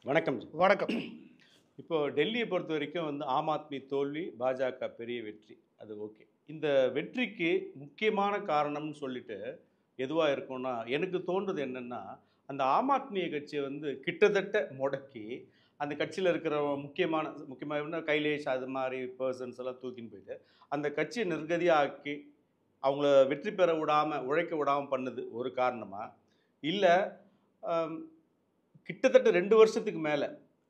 வணக்கம் ஜி. வணக்கம். இப்போ டெல்லியை பொறுத்த வரைக்கும் வந்து ஆம் ஆத்மி தோல்வி, பாஜக பெரிய வெற்றி. அது ஓகே. இந்த வெற்றிக்கு முக்கியமான காரணம்னு சொல்லிட்டு எதுவா இருக்கும்னா, எனக்கு தோன்றது என்னன்னா, அந்த ஆம் ஆத்மி கட்சியை வந்து கிட்டத்தட்ட முடக்கி, அந்த கட்சியில இருக்கிற முக்கியமான கைலேஷ் அது மாரி பெர்சன்ஸ் எல்லாம் தூக்கின்னு போயிட்டு, அந்த கட்சியை நிர்கதியா ஆக்கி, அவங்கள வெற்றி பெற விடாம, உழைக்க விடாம பண்ணுது ஒரு காரணமா? இல்ல அம் கிட்டத்தட்ட 2 வருஷத்துக்கு மேல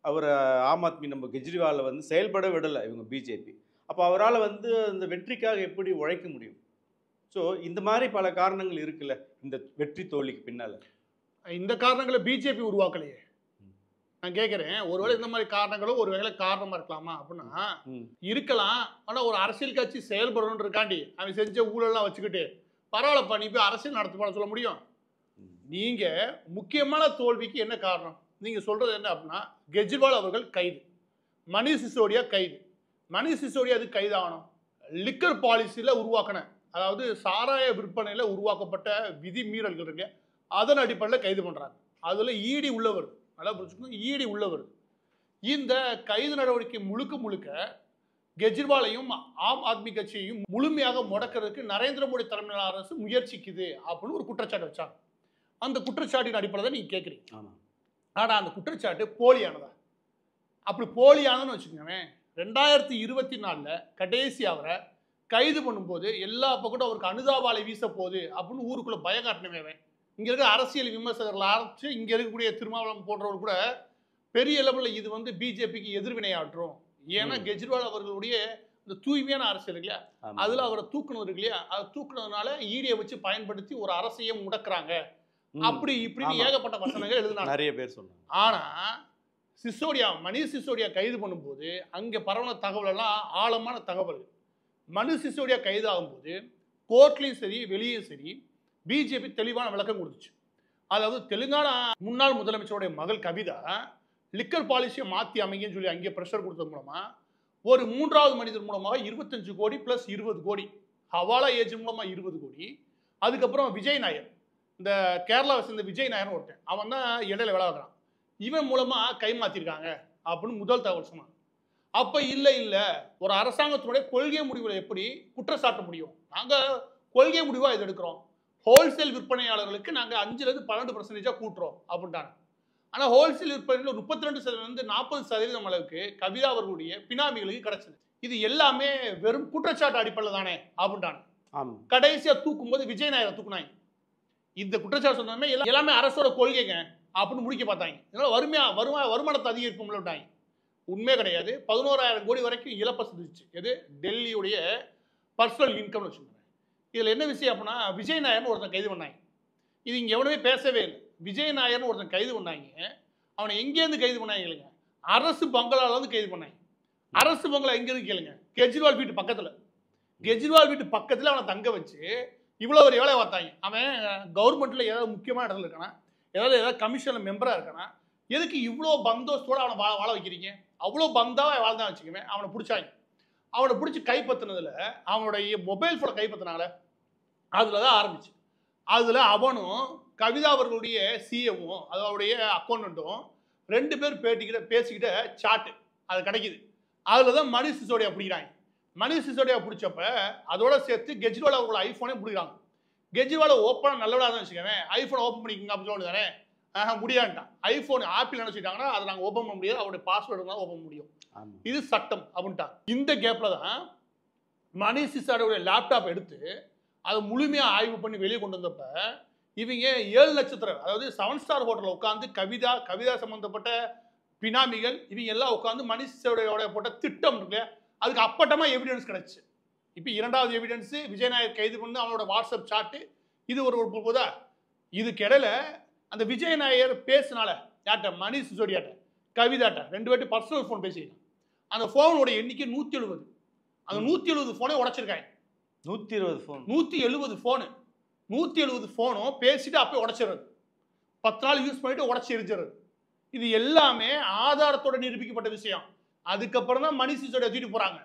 அவர ஆம் ஆத்மி நம்ம கெஜ்ரிவால வந்து செயல்பட விடல இவங்க பிஜேபி. அப்ப அவரால வந்து அந்த வெற்றிக்காக எப்படி உழைக்க முடியும்? ஸோ இந்த மாரி பல காரணங்கள் இருக்குல்ல, இந்த வெற்றி தோல்விக்கு பின்னால. இந்த காரணங்களை பிஜேபி உருவாக்கலையே. நான் கேட்கிறேன், ஒருவேளை இந்த மாதிரி காரணங்களும் ஒருவேளை காரணமா இருக்கலாமா அப்படின்னா ம். இருக்கலாம். ஆனா ஒரு அரசியல் கட்சி செயல்படணுன்றக்காண்டி அவன் செஞ்ச ஊழல்லாம் வச்சுக்கிட்டு பரவாயில்லப்பா நீ போய் அரசியல் நடத்துப்பான்னு சொல்ல முடியும்? நீங்க முக்கியமான தோல்விக்கு என்ன காரணம்? நீங்க சொல்றது என்ன அப்படின்னா, கெஜ்ரிவால் அவர்கள் கைது, மணீஷ் சிசோடியா கைது. மணீஷ் சிசோடியா அது கைதாகணும். லிக்கர் பாலிசியில் உருவாக்கின, அதாவது சாராய விற்பனையில் உருவாக்கப்பட்ட விதி மீறல்கள் இருக்கு, அதன் அடிப்படையில் கைது பண்றாங்க. அதுல ஈடி உள்ளவர், நல்லா புரிஞ்சுக்கணும், ஈடி உள்ளவர். இந்த கைது நடவடிக்கை முழுக்க முழுக்க கெஜ்ரிவாலையும் ஆம் ஆத்மி கட்சியையும் முழுமையாக முடக்கிறதுக்கு நரேந்திர மோடி தலைமையிலான அரசு முயற்சிக்குது அப்படின்னு ஒரு குற்றச்சாட்டு வச்சாங்க. அந்த குற்றச்சாட்டின் அடிப்படையில் தான் நீங்க கேட்குறீங்க. ஆமா. ஆனா அந்த குற்றச்சாட்டு போலியானதா? அப்படி போலியானதுன்னு வச்சுக்கோங்க, 2024 கடைசி அவரை கைது பண்ணும்போது எல்லா பக்கமும் அவருக்கு அனுதாபாலை வீச போகுது அப்படின்னு ஊருக்குள்ள பயம் காட்டினவே. இங்க இருக்க அரசியல் விமர்சகர்கள் ஆரம்பிச்சு இங்க இருக்கக்கூடிய திருமாவளவன் போன்றவர் கூட பெரிய லெவலில் இது வந்து பிஜேபிக்கு எதிர்வினையாற்றும். ஏன்னா கெஜ்ரிவால் அவர்களுடைய இந்த தூய்மையான அரசியல் இல்லையா, ஆமா. அதுல அவரை தூக்கணும் இருக்கு இல்லையா, அதை தூக்குனதுனால ஈடியை வச்சு பயன்படுத்தி ஒரு அரசையே முடக்குறாங்க அப்படி இப்படின்னு ஆமா. ஏகப்பட்ட வசனங்கள் எழுதினாங்க. நிறைய பேர் சொன்னாங்க. ஆனா சிசோடியா, மணீஷ் சிசோடியா கைது பண்ணும்போது அங்க பரவன தகவல் எல்லாம் ஆழமான தகவல். மணீஷ் சிசோடியா கைது ஆகும்போது கோர்ட்லயும் சரி வெளியும் சரி பிஜேபி தெளிவான விளக்கம் கொடுத்துச்சு. அதாவது தெலுங்கானா முன்னாள் முதலமைச்சருடைய மகள் கவிதா லிக்கர் பாலிசியை மாற்றி அமைங்கன்னு சொல்லி அங்கே ப்ரெஷர் கொடுத்தது மூலமா ஒரு மூன்றாவது மனிதர் மூலமாக 25 கோடி ப்ளஸ் 20 கோடி ஹவாலா ஏஜென்ட் மூலமா 20 கோடி. அதுக்கப்புறம் விஜய் நாயர், இந்த கேரளாவை சேர்ந்த விஜய் நாயர்னு ஒருத்தன், அவன் தான் இடையில வேலை வைக்கிறான், இவன் மூலமா கைமாத்திருக்காங்க அப்படின்னு முதல் தகவல் சொன்னாங்க. அப்ப இல்ல ஒரு அரசாங்கத்தினுடைய கொள்கை முடிவுகளை எப்படி குற்றச்சாட்ட முடியும்? நாங்க கொள்கை முடிவா இது எடுக்கிறோம், ஹோல்சேல் விற்பனையாளர்களுக்கு நாங்க 5-12% கூட்டுறோம் அப்படின்ட்டாங்க. ஆனா ஹோல்சேல் விற்பனையில் 32% 40% அளவுக்கு கவிதா அவர்களுடைய பினாமிகளுக்கு கிடைச்சது. இது எல்லாமே வெறும் குற்றச்சாட்டு அடிப்படையில் தானே அப்படின்ட்டாங்க. ஆமா. கடைசியா தூக்கும் போது விஜய் நாயரை தூக்குனாங்க. இந்த குற்றச்சாட்டு சொன்னதுமே எல்லாமே அரசோட கொள்கைங்க அப்படின்னு முடிக்க பார்த்தாங்க. இதனால வருமானத்தை அதிகரிப்போம்ல விட்டாங்க. உண்மை கிடையாது. 11,000 கோடி வரைக்கும் இழப்பை சந்திச்சு. எது? டெல்லியுடைய பர்சனல் இன்கம் வச்சுக்கோங்க. இதுல என்ன விஷயம் அப்படின்னா, விஜய் நாயர்னு ஒருத்தன் கைது பண்ணாங்க. இது இங்க எவனுமே பேசவே இல்லை. விஜய் நாயர்னு ஒருத்தன் கைது பண்ணாங்க. அவனை எங்கேருந்து கைது பண்ணாங்க கேளுங்க, அரசு பங்களால இருந்து கைது பண்ணாங்க. அரசு பங்களா எங்க இருக்கு கேளுங்க, கெஜ்ரிவால் வீட்டு பக்கத்துல. கெஜ்ரிவால் வீட்டு பக்கத்துல அவனை தங்க வச்சு இவ்வளவு ஒரு வேலை பார்த்தாங்க. அவன் கவர்மெண்ட்ல ஏதாவது முக்கியமான இடத்துல இருக்கானா, ஏதாவது கமிஷன்ல மெம்பரா இருக்கானா, எதுக்கு இவ்வளோ பந்தோஸ்தோட அவனை வாழ வைக்கிறீங்க? அவ்வளோ பந்தாவா வாழ்ந்தான் வச்சுக்கவே. அவனை பிடிச்சாங்க. அவனை பிடிச்சி கைப்பற்றினதுல அவனுடைய மொபைல் போனை கைப்பற்றினால அதுல தான் ஆரம்பிச்சு. அதுல அவனும் கவிதா அவர்களுடைய சிஎம்மும் அதோடைய அக்கௌண்ட்டும் 2 பேர் பேசிக்கிட்ட சாட்டு அது கிடைக்குது. அதுல தான் மணீஷ் சிசோடியா பிடிக்கிறாங்க. மணீஷ் சிசோடியா பிடிச்சப்ப அதோட சேர்த்து கெஜ்ரிவால் அவர்களோட ஐபோனே பிடிக்கிறாங்க. கெஜ்ரிவாலை ஓப்பனாக நல்லவிடாத வச்சுக்கவே, ஐபோனை ஓப்பன் பண்ணிக்கோங்க அப்படின்னு சொல்லி தானே, முடியாதுட்டான். ஐபோன் ஆப்பிள் நினைச்சிட்டாங்கன்னா அதை நாங்கள் ஓப்பன் பண்ண முடியாது, அவருடைய பாஸ்வேர்டு தான் ஓப்பன் முடியும், இது சட்டம் அப்படின்ட்டாங்க. இந்த கேப்ல தான் மணீஷ் சிசோடியாவுடைய லேப்டாப் எடுத்து அதை முழுமையா ஆய்வு பண்ணி வெளியே கொண்டு வந்தப்ப இவங்க 7 நட்சத்திரம், அதாவது 7 ஸ்டார் ஹோட்டலில் உட்காந்து கவிதா சம்பந்தப்பட்ட பினாமிகள் இவங்க எல்லாம் உட்காந்து மணீஷ் சிசோடியாவோட போட்ட திட்டம் இருக்கு, அதுக்கு அப்பட்டமா எவிடன்ஸ் கிடைச்சு. இப்போ 2வது எவிடன்ஸ் விஜய் நாயர் கைது பண்ணி அவனோட வாட்ஸ்அப் சாட்டு, இது ஒரு போதா. இதுக்கு இடையில அந்த விஜய் நாயர் பேசினால யார்ட்ட, மணீஷ் சிசோடியாட்ட கவிதாட்ட 2 பேர்ட்டு பர்சனல் ஃபோன் பேசிக்கலாம். அந்த ஃபோனோட எண்ணிக்கை 170. அந்த 170 ஃபோனை உடைச்சிருக்காங்க. 120 ஃபோன், 170 ஃபோனு, 170 ஃபோனும் பேசிட்டு அப்போ உடைச்சிடுறது, 10 நாள் யூஸ் பண்ணிட்டு உடைச்சி எரிஞ்சிடுறது. இது எல்லாமே ஆதாரத்தோட நிரூபிக்கப்பட்ட விஷயம். அதுக்கப்புறம் தான் மணீஷ் சிசோடியா தூக்கிட்டு போறாங்க.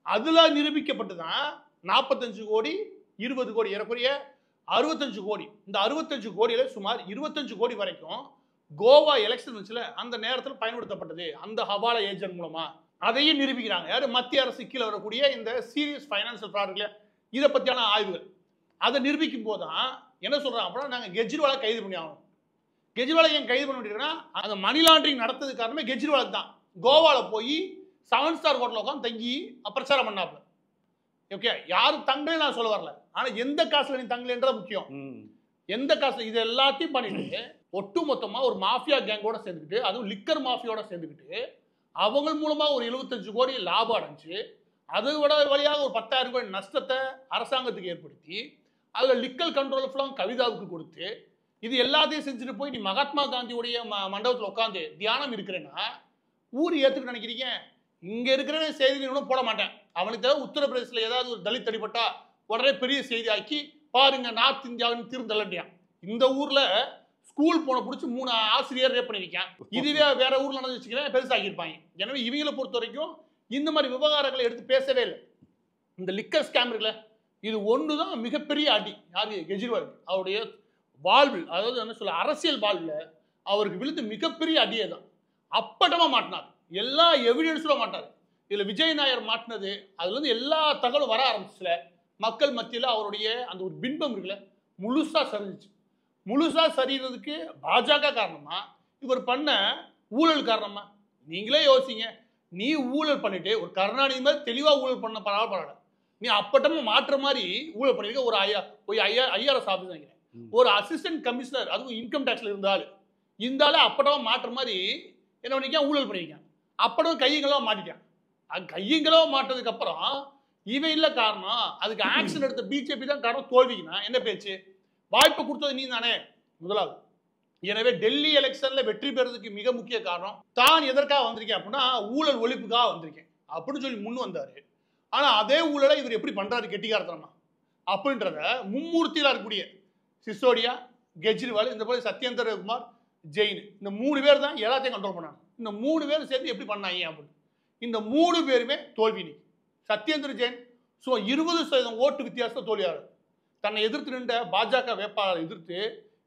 அதுல நிரூபிக்கப்பட்டு தான் 45 கோடி 20 கோடி ஏறக்குறைய 65 கோடி. இந்த 65 கோடியில சுமார் 25 கோடி வரைக்கும் கோவா எலெக்ஷன் வச்சுல அந்த நேரத்தில் பயன்படுத்தப்பட்டது அந்த ஹவாலா ஏஜென்ட் மூலமா. அதையும் நிரூபிக்கிறாங்க யாரு? மத்திய அரசு கீழே வரக்கூடிய இந்த சீரியஸ் ஃபைனான்சியல் ஃப்ராட் இதை பற்றியான ஆய்வுகள். அதை நிரூபிக்கும் போதுதான் என்ன சொல்றாங்க அப்படின்னா, நாங்கள் கெஜ்ரிவாலை கைது பண்ணி ஆகணும். கெஜ்ரிவாலை ஏன் கைது பண்ண முடியும்னா, அந்த மணி லாண்டரிங் நடத்தது காரணமே கெஜ்ரிவாலுக்கு தான். கோவாவில் போய் 7 ஸ்டார் ஹோட்டலில் உட்காந்து தங்கி பிரச்சாரம் பண்ணாப்புல. ஓகே, யாரும் தங்கலே நான் சொல்ல வரல, ஆனால் எந்த காசுல நீ தங்கலன்றது முக்கியம். எந்த காசு இது எல்லாத்தையும் பண்ணிட்டு ஒட்டு மொத்தமா ஒரு மாஃபியா கேங்கோட சேர்ந்துக்கிட்டு, அதுவும் லிக்கர் மாஃபியோட சேர்ந்துக்கிட்டு அவங்க மூலமா ஒரு 75 கோடி லாபம் அடைஞ்சு அதை விட வழியாக ஒரு 10,000 கோடி நஷ்டத்தை அரசாங்கத்துக்கு ஏற்படுத்தி அதில் லிக்கல் கண்ட்ரோல் ஃபுல்லாக கவிதாவுக்கு கொடுத்து இது எல்லாத்தையும் செஞ்சுட்டு போய் நீ மகாத்மா காந்தியுடைய மண்டபத்தில் உட்காந்து தியானம் இருக்கிறேன்னா ஊர் ஏற்றுக்க நினைக்கிறீங்க? இங்கே இருக்கிற செய்தி நிறுவனம் போட மாட்டேன். அவனுக்கு உத்தரப்பிரதேசத்தில் ஏதாவது ஒரு தலித் அடிபட்டா உடனே பெரிய செய்தி ஆக்கி பாருங்க நார்த் இந்தியாவின் தீர்ந்தல்லையா. இந்த ஊர்ல ஸ்கூல் போன பிடிச்சி 3 ஆசிரியர் ரேப் பண்ணிருக்கேன். இதுவே வேற ஊர்ல நடந்து வச்சுக்கிறேன் பெருசாக்கியிருப்பாங்க. எனவே இவங்களை பொறுத்த வரைக்கும் இந்த மாதிரி விவகாரங்களை எடுத்து பேசவே இல்லை. இந்த லிக்கர் ஸ்கேம் இருக்குல்ல, இது ஒன்று தான் மிகப்பெரிய அடி யாரு? கெஜ்ரிவால். அவருடைய வாழ்வில், அதாவது என்ன சொல்ல, அரசியல் வாழ்வில் அவருக்கு விழுந்து மிகப்பெரிய அடியே தான். அப்பட்டமா மாட்டினார், எல்லா எவிடன்ஸும் மாட்டார். இதுல விஜய் நாயர் மாட்டினது அதுல இருந்து எல்லா தகவலும் வர ஆரம்பிச்சுல மக்கள் மத்தியில் அவருடைய அந்த ஒரு பின்பம் இருக்குல்ல முழுசா சரிஞ்சிச்சு. முழுசா சரிகிறதுக்கு பாஜக காரணமா, இவர் பண்ண ஊழல் காரணமா? நீங்களே யோசிங்க. நீ ஊழல் பண்ணிட்டு ஒரு கருணாநிதி மாதிரி தெளிவா ஊழல் பண்ண பரவாயில்ல, நீ அப்பட்டமா மாற்ற மாதிரி ஊழல் பண்ணிருக்க. ஒரு ஐஆர்எஸ் ஆஃபீஸ் நினைக்கிறேன், ஒரு அசிஸ்டன்ட் கமிஷனர், அதுவும் இன்கம் டேக்ஸ்ல இருந்தாலும் இருந்தாலே அப்பட்டமா மாற்ற மாதிரி என்ன பண்ணிக்க ஊழல் பண்ணிருக்கேன். அப்படம் கையங்களா மாட்டிட்டான். கையங்களா மாட்டதுக்கு அப்புறம் இவன் இல்ல காரணம், அதுக்கு ஆக்ஷன் எடுத்த பிஜேபி தான் காரணம் தோல்விக்குனா என்ன பேச்சு? வாய்ப்பு கொடுத்தது நீ தானே முதலாவது. எனவே டெல்லி எலெக்ஷன்ல வெற்றி பெறதுக்கு மிக முக்கிய காரணம் தான் எதற்காக வந்திருக்கேன் அப்படின்னா ஊழல் ஒழிப்புக்காக வந்திருக்கேன் அப்படின்னு சொல்லி முன் வந்தாரு. ஆனா அதே ஊழலை இவர் எப்படி பண்றாரு கெட்டிக்காரத்தனமா அப்படின்றத மும்மூர்த்தியில இருக்கக்கூடிய சிசோடியா, கெஜ்ரிவால், இந்த போல சத்யேந்திர குமார் ஜெயின், இந்த 3 பேர் தான் எல்லாத்தையும் கண்ட்ரோல் பண்ணாங்க. இந்த 3 பேரும் சேர்ந்து எப்படி பண்ணாங்க அப்படின்னு இந்த 3 பேருமே தோல்வி. சத்யேந்திர ஜெயின் 20% ஓட்டு வித்தியாசத்தை தோல்வியாரு. தன்னை எதிர்த்து நின்ற பாஜக வேட்பாளரை எதிர்த்து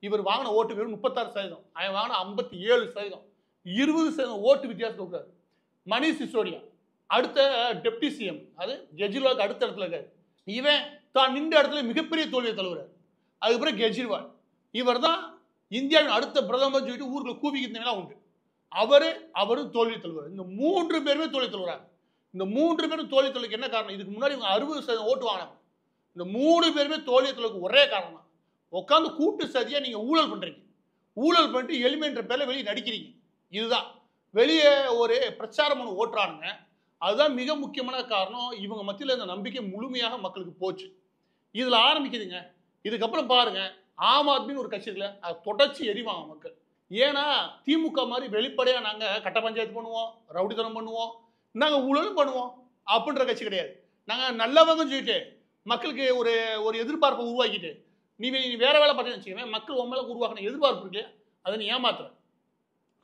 இவர் வாங்கின ஓட்டு வெறும் 36%, அவன் வாங்கின 57%, 20% ஓட்டு வித்தியாசம் தோற்றாரு. மணிஷ் சிசோடியா அடுத்த டெப்டி சிஎம், அது கெஜ்ரிவாலுக்கு அடுத்த இடத்துல இருக்காரு. இவன் தான் நின்ற இடத்துல மிகப்பெரிய தோல்வியை தழுவுறாரு. அதுக்கப்புறம் கெஜ்ரிவால், இவர் தான் இந்தியாவின் அடுத்த பிரதமர் சொல்லிட்டு ஊருக்கு கூவிக்கிறதுலாம் உண்டு. அவரும் தோல்வி தழுவுறாரு. இந்த 3 பேருமே தோல்வி தழுவுறாங்க. இந்த 3 பேரும் தோல்வி தொழிலுக்கு என்ன காரணம்? இதுக்கு முன்னாடி இவங்க 60% ஓட்டு வாங்கினாங்க. இந்த 3 பேருமே தோல்வி தொழிலுக்கு ஒரே காரணம் தான், உட்காந்து கூட்டு சதியா நீங்க ஊழல் பண்றீங்க. ஊழல் பண்ணிட்டு எலிமென்ற பேர்ல வெளியே நடிக்கிறீங்க. இதுதான் வெளியே ஒரு பிரச்சாரம் ஒன்று ஓட்டுறானுங்க. அதுதான் மிக முக்கியமான காரணம். இவங்க மத்தியில் இந்த நம்பிக்கை முழுமையாக மக்களுக்கு போச்சு. இதுல ஆரம்பிக்குதுங்க. இதுக்கப்புறம் பாருங்க, ஆம் ஆத்மின்னு ஒரு கட்சி இருக்குல்ல, அதை தொடர்ச்சி எரிவாங்க மக்கள். ஏன்னா திமுக மாதிரி வெளிப்படையா நாங்க கட்ட பஞ்சாயத்து பண்ணுவோம், ரவுடித்தனம் பண்ணுவோம், நாங்கள் ஊழலும் பண்ணுவோம் அப்படின்ற கட்சி கிடையாது. நாங்கள் நல்லவங்க சொல்லிட்டு மக்களுக்கு ஒரு ஒரு எதிர்பார்ப்பை உருவாக்கிட்டு நீ வேற வேலை பார்த்தீங்கன்னு வச்சுக்கோங்க, மக்கள் உண்மையில உருவாக்கின எதிர்பார்ப்பு இருக்கு, அதை நீ ஏமாத்துற.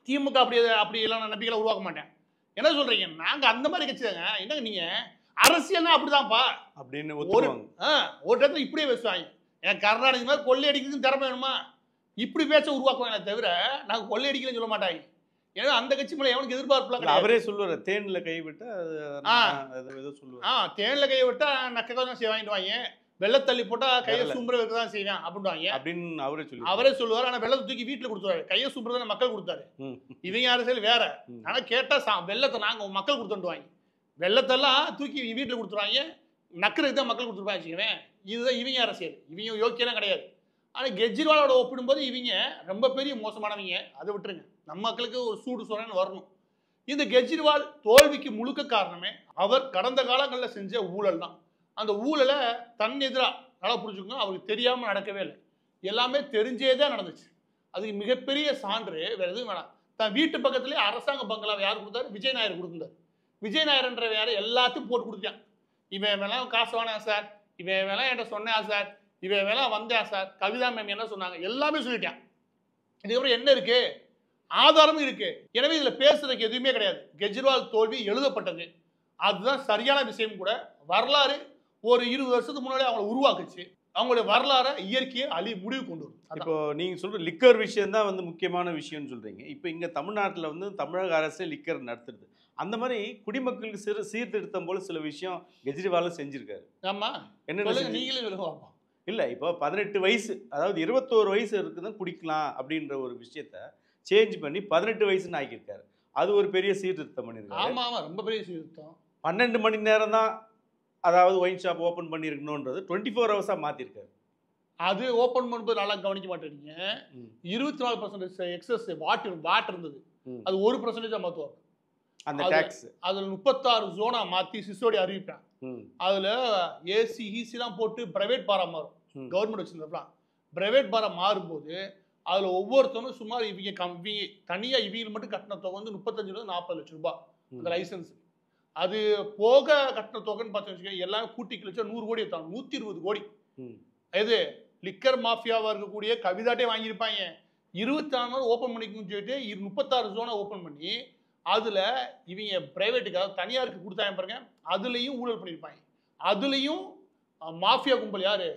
திமுக அப்படி எல்லாம் நம்பிக்கையில உருவாக்க மாட்டேன். என்ன சொல்றீங்க? நாங்கள் அந்த மாதிரி கட்சி தாங்க. என்னங்க நீங்க அரசியல்னா அப்படிதான்ப்பா அப்படின்னு ஒரு இடத்துல இப்படியே பேசுவாங்க. என் கர்நாடக மாதிரி கொள்ளை அடிக்கிறதுக்கு திறமை வேணுமா? இப்படி பேச உருவாக்குவாங்க தவிர நாங்கள் கொள்ளை அடிக்கலன்னு சொல்ல மாட்டாங்க. ஏன்னா அந்த கட்சி மேல எவனுக்கு எதிர்பார்ப்புலாம் அவரே சொல்லுவாரு, தேன்ல கை விட்டு தேன்ல கை விட்டா நக்கதான் வாங்கிட்டு வாங்க, வெள்ளத்தள்ளி போட்டா கையை சும்புற வைக்கதான் செய்வேன் அப்படின்னு அவரே சொல்லுவாரு. ஆனா வெள்ளத்தை தூக்கி வீட்டுல கொடுத்துருவாரு. கையை சும்புறத மக்கள் கொடுத்தாரு. இவங்க அரசியல் வேற. ஆனா கேட்டா வெள்ளத்தை நாங்க மக்கள் கொடுத்துருவாங்க, வெள்ளத்தெல்லாம் தூக்கி வீட்டுல கொடுத்துருவாங்க, நக்கருக்கு தான் மக்கள் கொடுத்துருப்பாங்க. இதுதான் இவங்க அரசியல். இவங்க யோக்கியெல்லாம் கிடையாது. ஆனா கெஜ்ரிவாலோட ஒப்பிடும்போது இவங்க ரொம்ப பெரிய மோசமானவங்க. அதை விட்டுருங்க, நம்ம மக்களுக்கு ஒரு சூடு சொரன்னு வரணும். இந்த கெஜ்ரிவால் தோல்விக்கு முழுக்க காரணமே அவர் கடந்த காலங்களில் செஞ்ச ஊழல் தான். அந்த ஊழலை தன் எதிராக நல்லா புரிஞ்சுக்கோங்க, அவருக்கு தெரியாமல் நடக்கவே இல்லை, எல்லாமே தெரிஞ்சே தான் நடந்துச்சு. அதுக்கு மிகப்பெரிய சான்று வேற எதுவும் வேணாம். தன் வீட்டு பக்கத்துலேயே அரசாங்க பங்களாவை யார் கொடுத்தாரு? விஜய் நாயர் கொடுத்தாரு. விஜய் நாயர்ன்ற வேற எல்லாத்தையும் போட்டு கொடுத்தான். இவன் வேணாம் காசு வானா சார், இவன் வேணாம் என்கிட்ட சொன்னா சார், இவன் வேணாம் வந்தேன் சார், கவிதா மேம் என்ன சொன்னாங்க எல்லாமே சொல்லிட்டான். இதுக்கப்புறம் என்ன இருக்கு? ஆதாரமும் இருக்கு. எனவே இதுல பேசுறதுக்கு எதுவுமே கிடையாது. கெஜ்ரிவால் தோல்வி எழுதப்பட்டது, அதுதான் சரியான விஷயம் கூட. வரலாறு ஒரு 20 வருஷத்துக்கு முன்னாடி அவங்களை உருவாக்குச்சு. அவங்களுடைய வரலாறை இயற்கையை முடிவு கொண்டு வரும். இப்போ நீங்க சொல்ற லிக்கர் விஷயம் தான் வந்து முக்கியமான விஷயம்னு சொல்றீங்க. இப்போ இங்க தமிழ்நாட்டில் வந்து தமிழக அரசே லிக்கர் நடத்துது. அந்த மாதிரி குடிமக்களுக்கு சீர்திருத்தம் போல சில விஷயம் கெஜ்ரிவாலும் செஞ்சிருக்காரு. ஆமா, என்ன நீங்களே சொல்லுங்க பார்ப்போம். இல்லை, இப்போ 18 வயசு, அதாவது 21 வயசு இருக்குதான் குடிக்கலாம் அப்படின்ற ஒரு விஷயத்த சேஞ்ச் பண்ணி 18 வயசுன்னு ஆக்கியிருக்காரு. அது ஒரு பெரிய சீர்திருத்தம் பண்ணியிருக்காரு. ஆமா ஆமா, ரொம்ப பெரிய சீர்திருத்தம். 12 மணி நேரம் தான் அதாவது ஒயின் ஷாப் ஓப்பன் பண்ணியிருக்கணுன்றது 24 ஹவர்ஸாக மாற்றிருக்காரு. அது ஓப்பன் பண்ணும்போது நல்லா கவனிக்க மாட்டேங்க. 24% எக்ஸஸ் வாட் இருந்தது. அது 1% மாற்றுவாங்க அந்த டாக்ஸ். அதில் 36 ஜோனா மாற்றி சிசோடி அறிவிப்பேன். அதில் ஏசி ஈசிலாம் போட்டு பிரைவேட் பாரா மாறும். கவர்மெண்ட் வச்சுருந்தப்பலாம் பிரைவேட் பாரா மாறும்போது அதில் ஒவ்வொருத்தரும் சுமார் இவங்க தனியாக இவங்க மட்டும் கட்டின தொகை வந்து 35-40 லட்சம் ரூபாய் அந்த லைசன்ஸ். அது போக கட்டின தொகைன்னு பார்த்தீங்கன்னா எல்லாமே கூட்டி கிழிச்சா 100 கோடி எடுத்தாங்க. 120 கோடி. எது லிக்கர் மாஃபியாவாக இருக்கக்கூடிய கவிதாட்டே வாங்கியிருப்பாங்க. 24 நாள் ஓப்பன் பண்ணிக்கணும்னு சொல்லிட்டு 36 ஜோனை ஓப்பன் பண்ணி அதில் இவங்க பிரைவேட்டுக்கு அதாவது தனியாருக்கு கொடுத்தாங்க பாருங்க, அதுலேயும் ஊழல் பண்ணியிருப்பாங்க. அதுலேயும் மாஃபியா கும்பல் யார்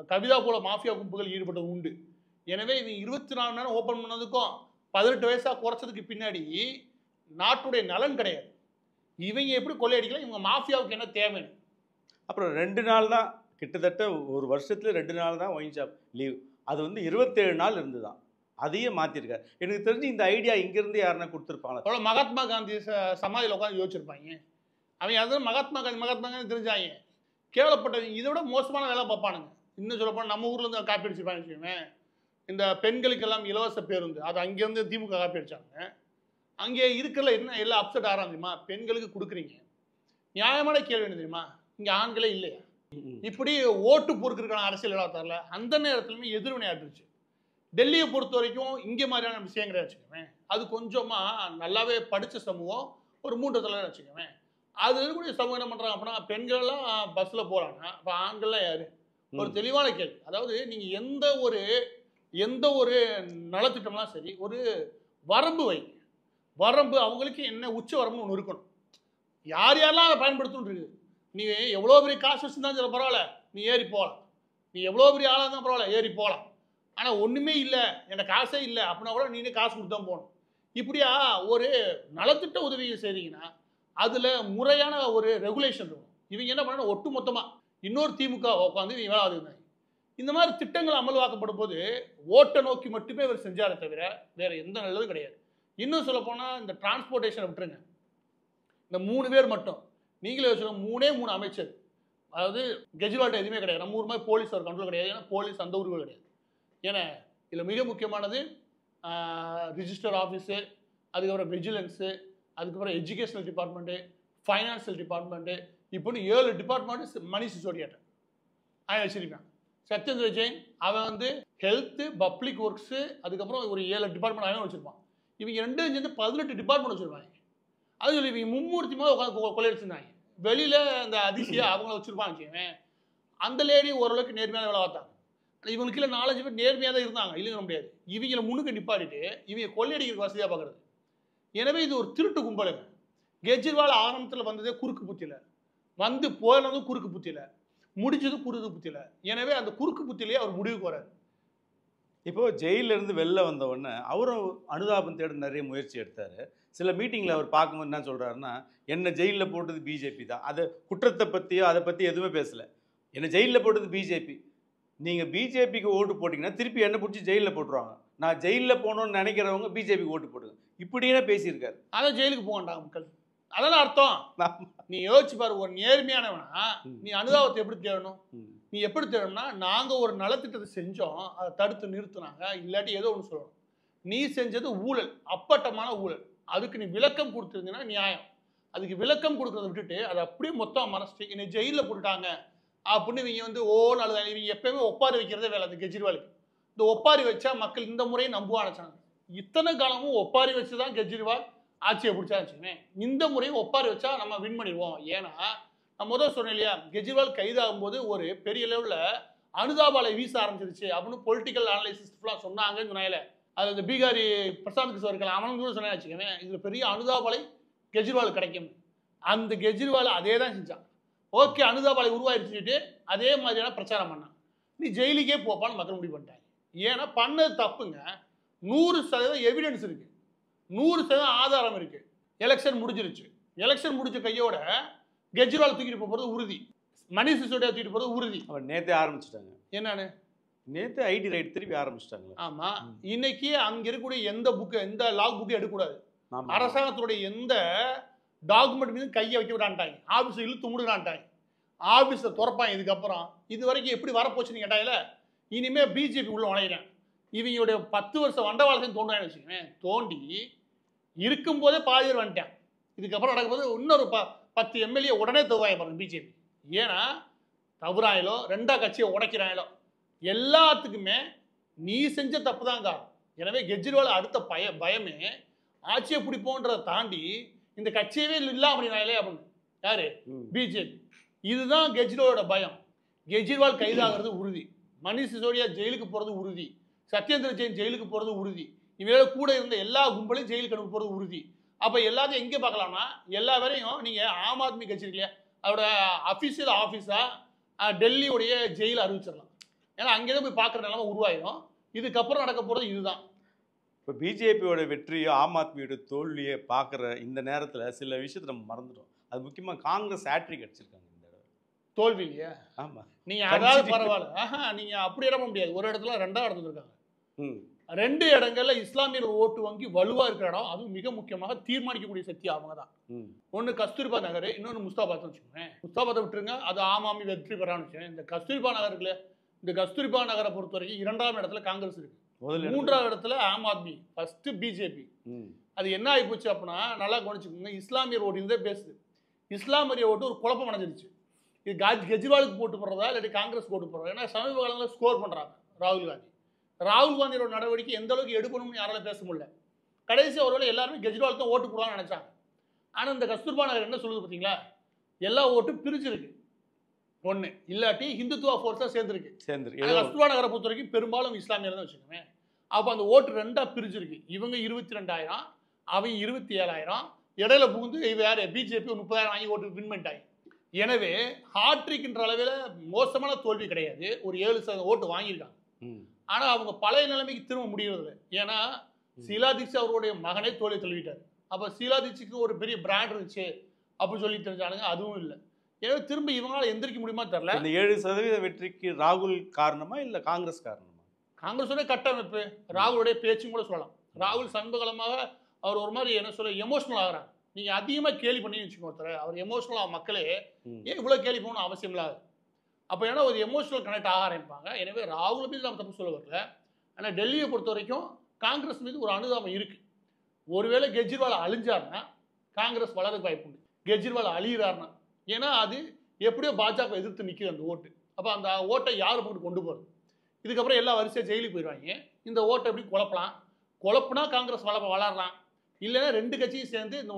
கவிதா போல மாஃபியா கும்பல்கள் ஈடுபட்டது உண்டு. எனவே இவங்க 24 மணி நேரம் ஓப்பன் பண்ணதுக்கும் 18 வயசாக குறைச்சதுக்கு பின்னாடி நாட்டுடைய நலன் கிடையாது. இவங்க எப்படி கொள்ளையடிக்கலாம், இவங்க மாஃபியாவுக்கு என்ன தேவைன்னு. அப்புறம் 2 நாள் தான், கிட்டத்தட்ட ஒரு வருஷத்துல 2 நாள் தான் ஒயின் ஷாப் லீவ். அது வந்து 27 நாள் இருந்துதான். அதையே மாற்றிருக்காரு. எனக்கு தெரிஞ்சு இந்த ஐடியா இங்கேருந்து யாருன்னா கொடுத்துருப்பாங்க. அவ்வளோ மகாத்மா காந்தி சமாதியில் உட்காந்து யோசிச்சிருப்பாங்க. அவங்க அதான் மகாத்மா காந்தி தெரிஞ்சாங்க. கேவலப்பட்டவங்க இதை விட மோசமான வேலை பார்ப்பானுங்க. இன்னும் சொல்லப்போனால் நம்ம ஊரில் இருந்து காப்பி அடிச்சுப்பாங்க வச்சுக்கோங்க. இந்த பெண்களுக்கெல்லாம் இலவச பேருந்து அது அங்கேருந்து திமுக காப்பி அடிச்சாங்க. அங்கே இருக்கிறல என்ன எல்லாம் அப்செட் ஆகிறாங்க தெரியுமா? பெண்களுக்கு கொடுக்குறீங்க, நியாயமான கேள்வி என்ன தெரியுமா, இங்கே ஆண்களே இல்லையா? இப்படி ஓட்டு பொறுக்கிறதுக்கான அரசியல் இல்லாதாரில் அந்த நேரத்துலையுமே எதிர்வினை ஆட்டுருச்சு. டெல்லியை பொறுத்த வரைக்கும் இங்கே மாதிரியான விஷயம் கிடையாது வச்சுக்கோவேன். அது கொஞ்சமாக நல்லாவே படித்த சமூகம் ஒரு 3 தலைவர் வச்சுக்கோவேன். அது இருக்கக்கூடிய சமூகம் என்ன பண்ணுறாங்க அப்படின்னா, பெண்கள்லாம் பஸ்ஸில் போகிறாங்க, அப்போ ஆண்கள்லாம் யார்? ஒரு தெளிவான கேள்வி. அதாவது நீங்கள் எந்த ஒரு நலத்திட்டம்லாம் சரி ஒரு வரம்பு வைங்க. வரம்பு அவங்களுக்கு என்ன உச்ச வரம்புன்னு ஒன்று இருக்கணும். யாரெல்லாம் அதை பயன்படுத்தணும் இருக்குது. நீ எவ்வளோ பெரிய காசு வச்சுருந்தாலும் சில பரவாயில்ல, நீ ஏறி போகலாம். நீ எவ்வளோ பெரிய ஆளாக இருந்தால் பரவாயில்ல, ஏறி போகலாம். ஆனால் ஒன்றுமே இல்லை, என்கிட்ட காசே இல்லை அப்படின்னா கூட நீனே காசு கொடுத்து தான் போகணும். இப்படியா ஒரு நலத்திட்ட உதவியை செய்கிறீங்கன்னா அதில் முறையான ஒரு ரெகுலேஷன் இருக்கும். இவங்க என்ன பண்ணணும், ஒட்டு மொத்தமாக இன்னொரு திமுக உட்காந்து இவங்க வேலை இருந்தாங்க. இந்த மாதிரி திட்டங்கள் அமல்வாக்கப்படும் போது ஓட்டை நோக்கி மட்டுமே இவர் செஞ்சாரே தவிர வேறு எந்த நல்லதும் கிடையாது. இன்னும் சொல்லப்போனால் இந்த டிரான்ஸ்போர்ட்டேஷனை விட்டுருங்க, இந்த 3 பேர் மட்டும் நீங்களே வச்சுக்கோங்க, 3 அமைச்சர். அதாவது கெஜ்ரிவால்ட்ட எதுவுமே கிடையாது. நம்ம ஊர் மாதிரி போலீஸ் ஒரு கண்ட்ரோல் கிடையாது. ஏன்னா போலீஸ் அந்த ஊருக்கு கிடையாது. ஏன்னா இதில் மிக முக்கியமானது ரிஜிஸ்டர் ஆஃபீஸு, அதுக்கப்புறம் விஜிலன்ஸு, அதுக்கப்புறம் எஜுகேஷனல் டிபார்ட்மெண்ட்டு, ஃபைனான்சியல் டிபார்ட்மெண்ட்டு, இப்போன்னு 7 டிபார்ட்மெண்ட்டு மணிஷ் சிசோடியாட்ட அவன் வச்சிருக்கான். சத்யேந்திர ஜெயின் அவன் வந்து ஹெல்த்து, பப்ளிக் ஒர்க்ஸு, அதுக்கப்புறம் ஒரு 7 டிபார்ட்மெண்ட் அவன் வச்சுருப்பான். இவங்க 2 சேர்ந்து 18 டிபார்ட்மெண்ட் வச்சுருப்பாங்க. அது சொல்லி இவங்க மும்மூர்த்தியமாக உட்காந்து கொள்ளையடிச்சிருந்தாங்க. வெளியில் அந்த அதிசயம் அவங்கள வச்சுருப்பாங்க வச்சுக்கவேன். அந்த லேடி ஓரளவுக்கு நேர்மையான வேலை பார்த்தாங்க. இவங்களுக்கு இல்லை 4-5 பேர் நேர்மையாக தான் இருந்தாங்க, இல்லைன்னு முடியாது. இவங்களை முன்னுக்கு நிப்பாட்டிட்டு இவங்க கொள்ளையடிக்கிறதுக்கு வசதியாக பார்க்குறது. எனவே இது ஒரு திருட்டு கும்பலுங்க. கெஜ்ரிவால் ஆரம்பத்தில் வந்ததே குறுக்கு புத்தியில், வந்து போனதும் குறுக்கு புத்தியில், முடிச்சதும் குறுக்கு புத்தியில். எனவே அந்த குறுக்கு புத்தியிலேயே அவர் முடிவுக்கு வராரு. இப்போது ஜெயிலிருந்து வெளில வந்த உடனே அவரும் அனுதாபம் தேட நிறைய முயற்சி எடுத்தார். சில மீட்டிங்கில் அவர் பார்க்கும்போது என்ன சொல்கிறாருன்னா, என்னை ஜெயிலில் போட்டது பிஜேபி தான், அதை குற்றத்தை பற்றியோ அதை பற்றி எதுவுமே பேசலை. என்னை ஜெயிலில் போட்டது பிஜேபி, நீங்கள் பிஜேபிக்கு ஓட்டு போட்டிங்கன்னா திருப்பி என்ன பிடிச்சி ஜெயிலில் போட்டுருவாங்க, நான் ஜெயிலில் போகணுன்னு நினைக்கிறவங்க பிஜேபிக்கு ஓட்டு போடுங்க, இப்படியே பேசியிருக்காரு. அதான் ஜெயிலுக்கு போக வேண்டாம் மக்கள். அதெல்லாம் அர்த்தம். நீ யோசிச்சு பாரு, ஒரு நேர்மையானவனா நீ அனுதாபத்தை எப்படி தேடணும்? நீ எப்படி தேடணும்னா, நாங்கள் ஒரு நலத்திட்டத்தை செஞ்சோம், அதை தடுத்து நிறுத்தினாங்க, இல்லாட்டி ஏதோ ஒன்று சொல்லணும். நீ செஞ்சது ஊழல், அப்பட்டமான ஊழல், அதுக்கு நீ விளக்கம் கொடுத்துருந்தீங்கன்னா நியாயம். அதுக்கு விளக்கம் கொடுக்கறத விட்டுட்டு அதை அப்படியே மொத்தம் மறைச்சிட்டு என்னை ஜெயிலில் போட்டுட்டாங்க அப்படின்னு இவங்க வந்து நல்லது. இவங்க எப்பயுமே ஒப்பாரி வைக்கிறதே வேலை அந்த கெஜ்ரிவாலுக்கு. இந்த ஒப்பாரி வச்சா மக்கள் இந்த முறையை நம்புவானுச்சாங்க. இத்தனை காலமும் ஒப்பாரி வச்சு தான் கெஜ்ரிவால் ஆட்சியை பிடிச்சாச்சுமே. இந்த முறையும் ஒப்பாரி வச்சா நம்ம வின் பண்ணிடுவோம். ஏன்னா நான் முதல் சொன்னேன் இல்லையா, கெஜ்ரிவால் கைதாகும் போது ஒரு பெரிய லெவலில் அனுதாபாலை வீச ஆரம்பிச்சிருச்சு அப்படின்னு பொலிட்டிக்கல் அனலைசிஸ்ட்லாம் சொன்னாங்கன்னு சொன்னால. அது இந்த பீகாரி பிரசாந்த் கிஷோர் இருக்கலாம், அவனுக்கு கூட சொன்னா வச்சுக்கவேன், இதில் பெரிய அனுதாபாலை கெஜ்ரிவால் கிடைக்கும். அந்த கெஜ்ரிவால் அதே தான் செஞ்சான். ஓகே அனுதாபாலை உருவாயிருச்சுட்டு அதே மாதிரியான பிரச்சாரம் பண்ணான். நீ ஜெயிலுக்கே போப்பான்னு மக்கள் முடிவு பண்ணிட்டாங்க. ஏன்னா பண்ணது தப்புங்க. 100% எவிடன்ஸ் இருக்கு, 100% ஆதாரம் இருக்கு. எலெக்ஷன் முடிஞ்சிருச்சு. எலெக்ஷன் முடிஞ்ச கையோட கெஜ்ரிவால் தூக்கிட்டு போறது உறுதி, மணிஷ் சிசோடியா தூக்கிட்டு போறது உறுதி. அவர் நேத்தே ஆரம்பிச்சிட்டாங்க. என்னன்னு நேத்து ஐடி ரைட் திருப்பி ஆரம்பிச்சிட்டாங்க. ஆமா, இன்னைக்கு அங்க இருக்கக்கூடிய எந்த புக்கு, எந்த லாக் புக்கு எடுக்கக்கூடாது. அரசாங்கத்துடைய எந்த டாக்குமெண்ட் மீது கையை வைக்க விடான்ட்டாங்க. ஆபீஸ் இழுத்து முடுறான்ட்டாங்க. ஆபீஸை திறப்பாங்க. இதுக்கப்புறம் இது வரைக்கும் எப்படி வரப்போச்சுன்னு கேட்டாயில, இனிமே பிஜேபி உள்ள நுழையிறேன். இவங்களுடைய 10 வருஷம் வண்டவாளத்தையும் தோண்டான்னு வச்சுக்கோங்க. தோண்டி இருக்கும் போதே பாதி பேர் வந்துட்டேன். இதுக்கப்புறம் நடக்கும்போது இன்னொரு 10 எம்எல்ஏ உடனே தருவாங்க பாருங்க பிஜேபி. ஏன்னா தவறாயிலோ 2ஆ கட்சியை உடைக்கிறாங்களோ எல்லாத்துக்குமே நீ செஞ்ச தப்பு தான் காரணம். எனவே கெஜ்ரிவால் அடுத்த பயமே ஆட்சியை பிடிப்போன்றதை தாண்டி இந்த கட்சியவே இல்லை அப்படின்னாலே அப்படின்னு யாரு பிஜேபி. இதுதான் கெஜ்ரிவாலோட பயம். கெஜ்ரிவால் கைதாகிறது உறுதி, மணிஷ் சிசோடியா ஜெயிலுக்கு போறது உறுதி, சத்யேந்திர ஜெயின் ஜெயிலுக்கு போறது உறுதி, இவங்களோட கூட இருந்த எல்லா கும்பலையும் ஜெயிலுக்கு அனுப்ப போறது உறுதி. அப்ப எல்லாத்தையும் எங்கே பார்க்கலாம்னா எல்லா வரையும் நீங்க ஆம் ஆத்மி கட்சி இருக்கு இல்லையா, அதோட அபிஷியல் ஆஃபீஸா டெல்லியுடைய ஜெயில அறிவிச்சிடலாம். ஏன்னா அங்கேதான் போய் பார்க்குற நிலைமை உருவாயிடும். இதுக்கப்புறம் நடக்க போறது இதுதான். இப்போ பிஜேபியோட வெற்றியோ ஆம் ஆத்மியோட தோல்வியை பார்க்குற இந்த நேரத்தில் சில விஷயத்தை நம்ம மறந்துட்டோம். அது முக்கியமாக காங்கிரஸ் ஹேட்ரிக் அடிச்சிருக்காங்க இந்த தடவை. தோல்வி இல்லையா? ஆமாம், நீங்க அதாவது பரவாயில்ல. நீங்க அப்படி இட முடியாது. ஒரு இடத்துல 2ஆவது இடத்துல இருக்காங்க. 2 இடங்கள்ல இஸ்லாமியர் ஓட்டு வங்கி வலுவா இருக்கிற இடம். அதுவும் மிக முக்கியமாக தீர்மானிக்கக்கூடிய சக்தி அவங்க தான். ஒன்று கஸ்தூரிபா நகர், இன்னொன்று முஸ்தாபாத் வச்சுக்கோங்க. முஸ்தாபாத்தை விட்டுருங்க, அது ஆம் ஆத்மி வெற்றி பெறான்னு வச்சுக்கோங்க. இந்த கஸ்தூரிபா நகர் இருக்குல்ல, இந்த கஸ்தூரிபா நகரை பொறுத்த வரைக்கும் 2ஆவது இடத்துல காங்கிரஸ் இருக்கு, 3ஆவது இடத்துல ஆம் ஆத்மி, ஃபர்ஸ்ட் பிஜேபி. அது என்ன ஆகி போச்சு அப்படின்னா, நல்லா கவனிச்சுக்கோங்க, இஸ்லாமியர் ஓட்டு இதே பேசுது. இஸ்லாமிய ஓட்டு ஒரு குழப்பம் அடைஞ்சிருச்சு. இது கெஜ்ரிவாலுக்கு போட்டு போடுறதா இல்லாட்டி காங்கிரஸ் போட்டு போடுறதா? ஏன்னா சமீப காலங்களில் ஸ்கோர் பண்றாங்க ராகுல் காந்தியோட நடவடிக்கை எந்த அளவுக்கு எடுக்கணும்னு யாரால பேச முடியல. கடைசி ஒருவேளை எல்லாருமே கெஜ்ரிவால் தான் ஓட்டு போடுவான்னு நினைச்சாங்க. ஆனா இந்த கஸ்தூர்பா நகர் என்ன சொல்லுது பார்த்தீங்களா, எல்லா ஓட்டும் பிரிச்சிருக்கு. ஒன்று இல்லாட்டி ஹிந்துத்துவா ஃபோர்ஸாக சேர்ந்துருக்கு. கஸ்தூர்பா நகரை பொறுத்த வரைக்கும் பெரும்பாலும் இஸ்லாமியர் தான் வச்சுக்கோங்க. அப்போ அந்த ஓட்டு 2ஆ பிரிச்சிருக்கு. இவங்க 22,000, அவங்க 27,000, இடையில புகுந்து வேற பிஜேபி 30,000 வாங்கி ஓட்டு வின் பண்ணிட்டாங்க. எனவே ஹாட்ரிக்ன்ற அளவில் மோசமான தோல்வி கிடையாது. ஒரு 7% ஓட்டு வாங்கியிருக்காங்க. ஆனா அவங்க பழைய நிலைமைக்கு திரும்ப முடியறதில்லை. ஏன்னா ஷீலா தீட்சித் அவருடைய மகனே தோல்வி தழுவிட்டார். அப்போ ஷீலா தீட்சித்துக்கு ஒரு பெரிய பிராண்ட் இருந்துச்சு அப்படின்னு சொல்லி தெரிஞ்சானுங்க, அதுவும் இல்லை. எனவே திரும்ப இவங்களால எந்திரிக்க முடியுமா தெரியல. இந்த 7% வெற்றிக்கு ராகுல் காரணமா இல்ல காங்கிரஸ் காரணமா? காங்கிரஸோட கட்டமைப்பு, ராகுலுடைய பேச்சும் கூட சொல்லலாம். ராகுல் சமீபகாலமாக அவர் ஒரு மாதிரி என்ன சொல்ல எமோஷனல் ஆகிறாங்க. நீங்க அதிகமாக கேலி பண்ணி வச்சுக்கோங்க ஒருத்தர், அவர் எமோஷனல் மக்களே ஏன் இவ்வளவு கேலி பண்ணணும் அவசியம் இல்லாது. அப்போ ஏன்னா ஒரு எமோஷனல் கனெக்ட் ஆக ஆரம்பிப்பாங்க. எனவே ராகுல் மீது நம்ம தப்பு சொல்ல வரல. ஆனால் டெல்லியை பொறுத்த வரைக்கும் காங்கிரஸ் மீது ஒரு அனுதாபம் இருக்கு. ஒருவேளை கெஜ்ரிவால் அழிஞ்சாருன்னா காங்கிரஸ் வளர்றதுக்கு வாய்ப்பு உண்டு. கெஜ்ரிவால் அழிகிறாருன்னா, ஏன்னா அது எப்படியோ பாஜக எதிர்த்து நிற்கிது அந்த ஓட்டு. அப்போ அந்த ஓட்டை யார் போட்டு கொண்டு போகிறது? இதுக்கப்புறம் எல்லா வரிசையாக ஜெயிலுக்கு போயிடுவாங்க. இந்த ஓட்டை எப்படி குழப்பினா காங்கிரஸ் வளரலாம். இல்லைன்னா 2 கட்சியும் சேர்ந்து இந்த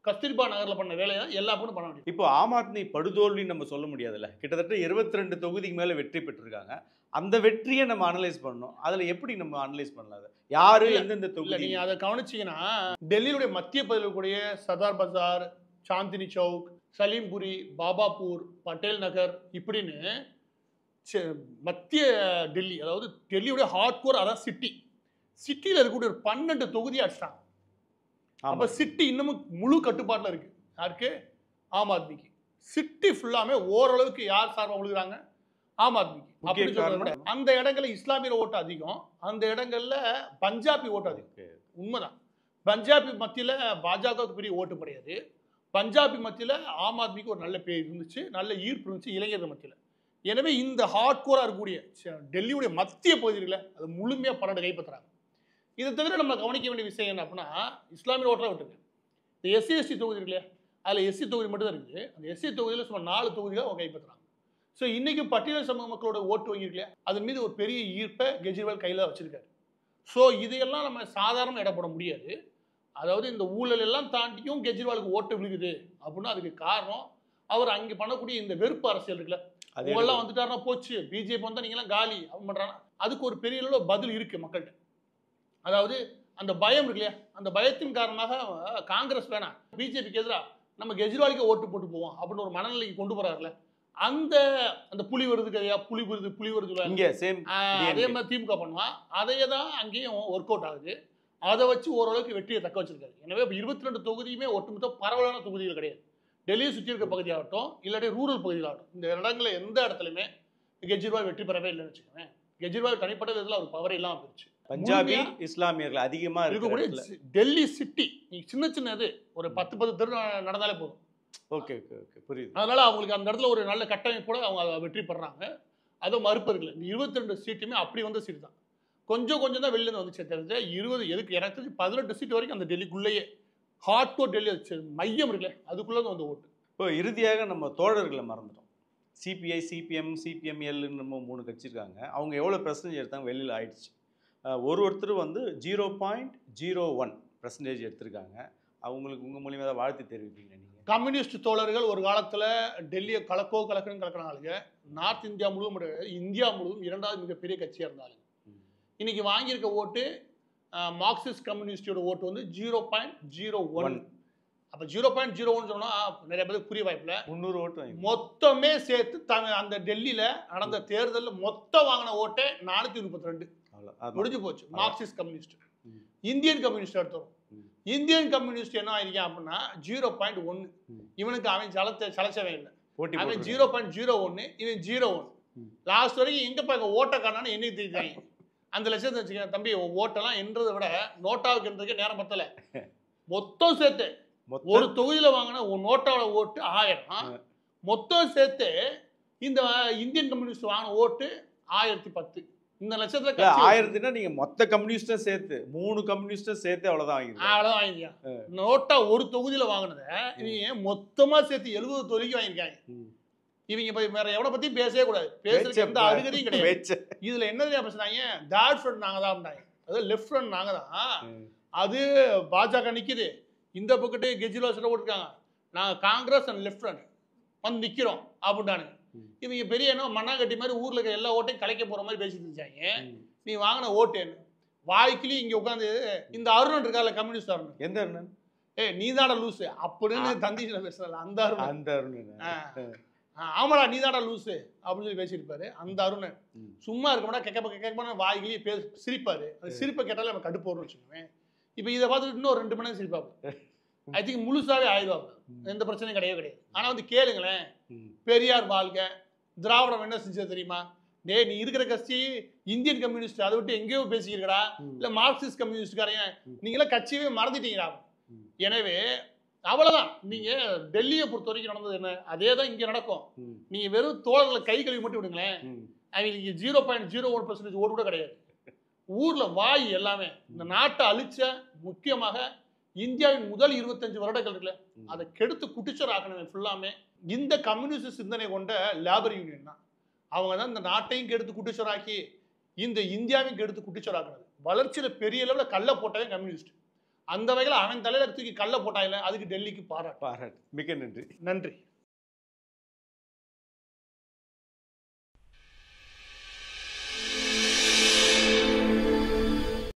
கஸ்தூரிபா நகரில் பண்ண வேலையை எல்லா பொண்ணும் பண்ண முடியும். இப்போ ஆம் ஆத்மி படுதோல்வின்னு நம்ம சொல்ல முடியாதுல்ல. கிட்டத்தட்ட 22 தொகுதிக்கு மேலே வெற்றி பெற்றிருக்காங்க. அந்த வெற்றியை நம்ம அனலைஸ் பண்ணணும். அதில் எப்படி நம்ம அனலைஸ் பண்ணலாம்? யாரு எந்தெந்த தொகுதி? நீங்கள் அதை கவனிச்சிங்கன்னா டெல்லியுடைய மத்திய பகுதியில் கூடிய சதார் பஜார், சாந்தினி சவுக், சலீம்புரி, பாபாபூர், பட்டேல் நகர் இப்படின்னு மத்திய டெல்லி, அதாவது டெல்லியுடைய ஹார்ட்கோர், அதான் சிட்டியில் இருக்கக்கூடிய ஒரு 12 தொகுதியை அடிச்சிட்டாங்க. அப்போ சிட்டி இன்னமும் முழு கட்டுப்பாட்டில் இருக்கு. யாருக்கு? ஆம் ஆத்மிக்கு. சிட்டி ஃபுல்லாமே ஓரளவுக்கு யார் சார்பாக விழுகிறாங்க? ஆம் ஆத்மிக்கு. அப்படி சொல்றது, அந்த இடங்கள்ல இஸ்லாமியர் ஓட்டு அதிகம், அந்த இடங்கள்ல பஞ்சாபி ஓட்டு அதிகம். உண்மைதான். பஞ்சாபி மத்தியில் பாஜகவுக்கு பெரிய ஓட்டு கிடையாது. பஞ்சாபி மத்தியில் ஆம் ஆத்மிக்கு ஒரு நல்ல பேர் இருந்துச்சு, நல்ல ஈர்ப்பு இருந்துச்சு இளைஞர்கள் மத்தியில். எனவே இந்த ஹார்ட்கோராக இருக்கக்கூடிய டெல்லியுடைய மத்திய பகுதிகளில் அது முழுமையாக 12 கைப்பற்றுறாங்க. இதை தவிர நம்ம கவனிக்க வேண்டிய விஷயம் என்ன அப்படின்னா, இஸ்லாமிய ஓட்டெலாம் விட்டுருங்க. இந்த எஸ்சி தொகுதி இருக்கு இல்லையா, அதில் எஸ்சி தொகுதி மட்டும் தான் இருக்குது. அந்த எஸ்சி தொகுதியில் சும்மா 4 தொகுதிகள் அவங்க கைப்பற்றுறாங்க. ஸோ இன்றைக்கும் பட்டியல் சமூக மக்களோட ஓட்டு வங்கி இருக்கு இல்லையா, அதன் மீது ஒரு பெரிய ஈர்ப்பை கெஜ்ரிவால் கையில் வச்சிருக்காரு. ஸோ இதையெல்லாம் நம்ம சாதாரண இடப்பட முடியாது. அதாவது இந்த ஊழல் எல்லாம் தாண்டியும் கெஜ்ரிவாலுக்கு ஓட்டு விழுகுது அப்படின்னா அதுக்கு காரணம் அவர் அங்கே பண்ணக்கூடிய இந்த வெறுப்பு அரசியல் இருக்குல்ல. அவங்கெல்லாம் வந்துட்டாருன்னா போச்சு, பிஜேபி வந்தால் நீங்களாம் காலி அவன் பண்ணுறாங்க. அதுக்கு ஒரு பெரிய அளவில் பதில் இருக்குது மக்கள்கிட்ட. அதாவது அந்த பயம் இருக்கு இல்லையா, அந்த பயத்தின் காரணமாக காங்கிரஸ் வேணாம், பிஜேபிக்கு எதிராக நம்ம கெஜ்ரிவாலுக்கு ஓட்டு போட்டு போவோம் அப்படின்னு ஒரு மனநிலைக்கு கொண்டு போறாருல, அந்த அந்த புலி வருது கையா, புலி வருது இங்க சேம் அதே மாதிரி திமுக பண்ணுவான். அதையே தான் அங்கேயும் ஒர்க் அவுட் ஆகுது. அதை வச்சு ஓரளவுக்கு வெற்றியை தக்க வச்சிருக்காரு. எனவே இப்போ 22 தொகுதியுமே ஒட்டுமொத்த பரவலான தொகுதிகள் கிடையாது. டெல்லியை சுற்றி இருக்க பகுதியாகட்டும், இல்லாட்டி ரூரல் பகுதிகளாகட்டும், இந்த இடங்களில் எந்த இடத்துலையுமே கெஜ்ரிவால் வெற்றி பெறவே இல்லைன்னு வச்சுக்கோங்க. கெஜ்ரிவால் தனிப்பட்ட விதத்தில் அவர் பவர் இல்லாமல் போயிடுச்சு. பஞ்சாபி இஸ்லாமியர்கள் அதிகமா இருக்கக்கூடிய டெல்லி சிட்டி சின்ன சின்ன இது ஒரு 10 தெரு நடந்தாலே போதும். ஓகே ஓகே ஓகே புரியுது. அதனால அவங்களுக்கு அந்த இடத்துல ஒரு நல்ல கட்டமைப்போட அவங்க வெற்றி பெறாங்க. அதை மறுப்பதில்லை. இந்த 22 சீட்டுமே அப்படி வந்த சீட்டு தான். கொஞ்சம் தான் வெளில இருந்து வந்துச்சு. தெரிஞ்ச 20 எதுக்கு எனக்கு தெரிஞ்சு 18 சீட் வரைக்கும் அந்த டெல்லிக்குள்ளேயே ஹார்ட் கோர் டெல்லி மையம் இருக்குல்ல, அதுக்குள்ளே வந்து ஓட்டு. இப்போ இறுதியாக நம்ம தோழர்களை மறந்துட்டோம். சிபிஐ, சிபிஎம், சிபிஎம்எல்னு நம்ம 3 கட்சி இருக்காங்க. அவங்க எவ்வளோ பெர்சன்டேஜ் எடுத்தாங்க வெளியில் ஆயிடுச்சு. ஒருத்தர் வந்து 0.01% எடுத்திருக்காங்க. அவங்களுக்கு உங்கள் மூலியமாக தான் வாழ்த்து தெரிவிப்பீங்க நீங்கள். கம்யூனிஸ்ட் தோழர்கள் ஒரு காலத்தில் டெல்லியை கலக்குன்னு கலக்கினாலுங்க. நார்த் இந்தியா முழுவதும், இந்தியா முழுவதும் 2வது மிகப்பெரிய கட்சியாக இருந்தாலும் இன்னைக்கு வாங்கியிருக்க ஓட்டு மார்க்சிஸ்ட் கம்யூனிஸ்டோட ஓட்டு வந்து 0.01. அப்போ 0.01 சொன்னால் நிறைய பேருக்கு புரிய வாய்ப்பில்லை. 300 ஓட்டு மொத்தமே சேர்த்து அந்த டெல்லியில் நடந்த தேர்தலில் மொத்தம் வாங்கின ஓட்டே 432. முடிஞ்சு போச்சு. Marxist communist. இந்தியன் கம்யூனிஸ்ட் எடுத்தோம். இந்தியன் கம்யூனிஸ்ட் என்ன ஆயிருக்கான் அப்படின்னா 0.1. இவனுக்கு அவன் சலைச்சவே இல்லை. அவன் 0.01, இவன் 0.1. லாஸ்ட் வரைக்கும் எங்கப்பா எங்க ஓட்டை காணான்னு என்னைக்கு தெரிஞ்சாங்க. அந்த லட்சத்தை வச்சுக்க தம்பி, ஓட்டெல்லாம் என்றதை விட நோட்டாவுக்கு என்றதுக்கே நேரம் பத்தல. மொத்தம் சேர்த்து ஒரு தொகுதியில வாங்கின நோட்டாவோட ஓட்டு 1000. மொத்தம் சேர்த்து இந்த இந்தியன் கம்யூனிஸ்ட் வாங்கின ஓட்டு 1010. இந்த லட்சத்துல 1000னா நீங்க மொத்த கம்யூனிஸ்டும் சேர்த்து 3 கம்யூனிஸ்டும் சேர்த்து அவ்வளவுதான் வாங்கிருக்காங்க. நோட்டா ஒரு தொகுதியில வாங்கினத இவங்க மொத்தமா சேர்த்து 70 தொகுதிக்கு வாங்கியிருக்காங்க. இவங்க வேற எவனை பத்தி பேசவே கூடாது. பேசுறதுக்கு எந்த அருகதையும் கிடையாது. இதுல என்ன பேசுனாங்க, தேர்ட் ஃப்ரண்ட் நாங்க தான் அப்படின்னாங்க. அதாவது லெஃப்ட் ஃப்ரண்ட் நாங்க தான். அது பாஜக நிக்குது, இந்த பக்கத்து கெஜ்ரிவால் சட்டை போட்டுருக்காங்க, நாங்க காங்கிரஸ் அண்ட் லெஃப்ட் ஃப்ரண்ட் வந்து நிக்கிறோம் அப்படின்ட்டானுங்க. இவங்க பெரிய என்ன மண்ணாங்கட்டி மாதிரி ஊர்ல இருக்க எல்லா ஓட்டையும் கலைக்க போற மாதிரி பேசிட்டு இருந்தாங்க. நீ வாங்கின ஓட்டு என்ன வாய்க்கிலி இங்க உட்காந்து இந்த அருணன் இருக்கால, கம்யூனிஸ்ட் அருணன். எந்த அருணன்? நீதாடா லூசு அப்படின்னு தந்தியில பேசுறல அந்த அருணன். அந்த அருணன் ஆமாடா நீதாடா லூசு அப்படின்னு சொல்லி பேசியிருப்பாரு. அந்த அருணன் சும்மா இருக்கமாடா கேட்க வாய்கிலேயே சிரிப்பாரு. அந்த சிரிப்பை கேட்டாலே நம்ம கடுப்பு வரும்னு வச்சுக்கோங்க. இப்போ இதை பார்த்துட்டு இன்னும் 2 மணி நேரம் சிரிப்பாங்க. ஐ திங்க் முழுசாவே ஆயிடுவாங்க. எந்த பிரச்சனையும் கிடையாது. ஆனா வந்து கேளுங்களேன், பெரியார் வாழ்க, திராவிடம் என்ன செஞ்சது தெரியுமா? நீ இருக்கிற கட்சி இந்தியன் கம்யூனிஸ்ட், அதை விட்டு எங்கேயோ பேசிக்கிறா, இல்ல மார்க்சிஸ்ட் கம்யூனிஸ்ட்காரைய நீங்களாம் கட்சியவே மறந்துட்டீங்களா? எனவே அவ்வளவுதான். நீங்க டெல்லியை பொறுத்த வரைக்கும் நடந்தது என்ன, அதே தான் இங்க நடக்கும். நீங்க வெறும் தோழர்களை கை கழுவி மட்டும் விடுங்களேன், அவங்களுக்கு 0.01% ஓட்டு கூட கிடையாது. ஊர்ல வாய் எல்லாமே இந்த நாட்டை அழிச்ச, முக்கியமாக இந்தியாவின் முதல் 25 வருடங்கள் இருக்குல்ல, அதை கெடுத்து குட்டிச்சோர் ஆக்கணும் ஃபுல்லாமே இந்த கம்யூனிஸ்ட் சிந்தனை கொண்ட லேபர் யூனியன் தான். அவங்க தான் இந்த நாட்டையும் கெடுத்து குட்டிச்சோராக்கி இந்த இந்தியாவையும் கெடுத்து குட்டிச்சோராக்குறது. வளர்ச்சியில பெரிய அளவில் கல்ல போட்டவே கம்யூனிஸ்ட். அந்த வகையில் அவன் தலையில தூக்கி கல்ல போட்டாயில, அதுக்கு டெல்லிக்கு பாராட்டு. மிக்க நன்றி. நன்றி.